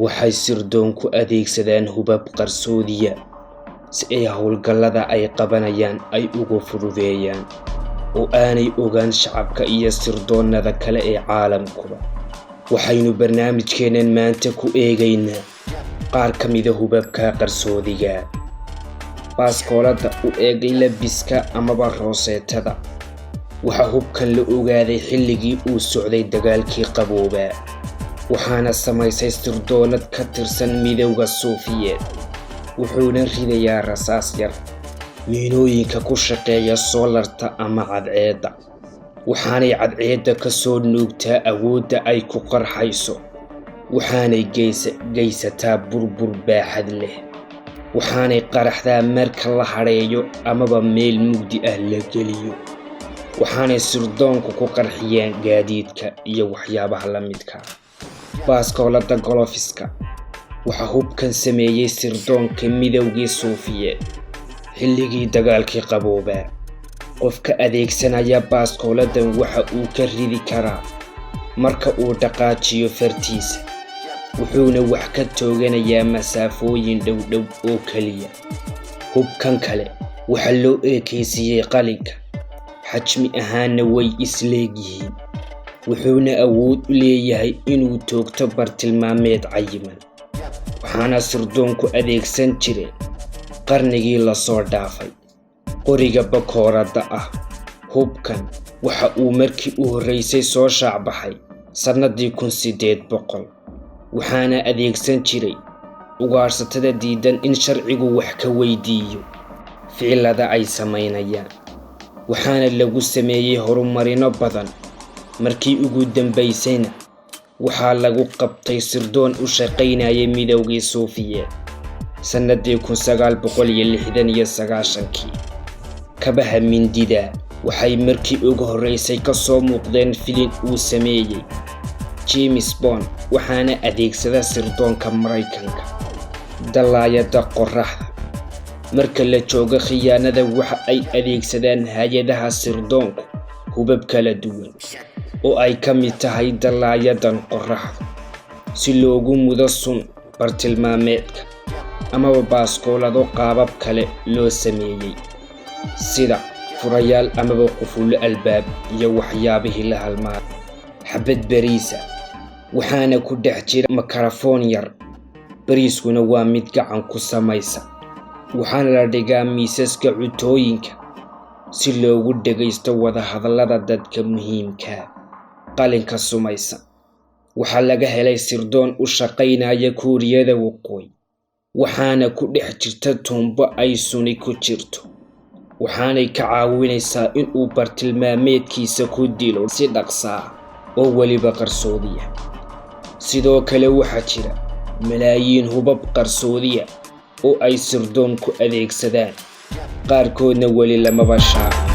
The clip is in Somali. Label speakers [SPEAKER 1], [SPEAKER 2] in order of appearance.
[SPEAKER 1] waxay sirdoonku adeegsadaan hubab qarsoodiya si ay howlgallada ay qabanayaan ay ugu fududeeyaan oo aanay ogaan shacabka iyo sirdoonnada kale ee caalamkuba. waxaynu barnaamijkeennan maanta ku eegaynaa qaar ka mida hubabka qarsoodiga. baaskoolada u eegay labiska amaba rooseetada. waxaa hubkan la ogaaday xilligii uu socday dagaalkii qaboobaa, waxaana samaysay sirdoonad ka tirsan midowga Suufiyeed. wuxuuna ridayaa rasaas yar miinooyinka ku shaqeeya soolarta ama cadceedda, waxaanay cadceedda ka soo nuugtaa awoodda ay ku qarxayso, waxaanay geysataa burbur baaxad leh, waxaanay qaraxdaa marka la hadheeyo amaba meel mugdi ah la geliyo, waxaanay sirdoonku ku qarxiyaan gaadiidka iyo waxyaabaha la midka. baaskoolada golofiska. waxaa hubkan sameeyey sirdoonka midowgii Suufiyeed xilligii dagaalkii qaboobaa. qofka adeegsanaya baaskooladan waxa uu ka ridi karaa marka uu dhaqaajiyo fartiisa, wuxuuna wax ka tooganayaa masaafooyin dhowdhow oo keliya. hubkan kale waxaa loo eekaysiiyey qalinka, xajmi ahaanna way isleegyihiin, wuxuuna awood u leeyahay inuu toogto bartilmaameed cayiman. waxaana sirdoonku adeegsan jireen qarnigii la soo dhaafay qoriga bakooradda ah. hubkan waxa uu markii u horreysay soo shaacbaxay sannadii 1800, waxaana adeegsan jiray ugaarsatada diidan in sharcigu wax ka weydiiyo ficilada ay samaynayaan. waxaana lagu sameeyey horumarino badan. markii ugu dambaysayna waxaa lagu qabtay sirdoon u shaqaynayay midowgii Suufiyeed sannadii 1969. kabaha mindida waxay markii ugu horreysay ka soo muuqdeen filin uu sameeyey James Bond, waxaana adeegsada sirdoonka Maraykanka. dallaayada qorraxda. marka la joogo khiyaanada waxa ay adeegsadaan hay-adaha sirdoonku hubab kala duwan oo ay ka mid tahay dallaayadan qorraxda si loogu mudo sun bartilmaameedka amaba baaskoolado qaabab kale loo sameeyey sida furayaal amaba qufullo albaab iyo waxyaabihii la halmaamay. xabad bariisa. waxaana ku dhex jira makarafoon yar. bariiskuna waa mid gacan ku samaysa, waxaana la dhigaa miisaska cutooyinka si loogu dhagaysto wadahadallada dadka muhiimka. qalinka sumaysan. waxaa laga helay sirdoon u shaqaynaya Kuuriyada Waqooyi, waxaana ku dhex jirta tuumbo ay suni ku jirto, waxaanay ka caawinaysaa inuu bartilmaameedkiisa ku dilo si dhaqso ah oo weliba qarsoodiya. sidoo kale waxaa jira malaayiin hubab qarsoodiya oo ay sirdoonku adeegsadaan, qaarkoodna weli lamaba shaacin.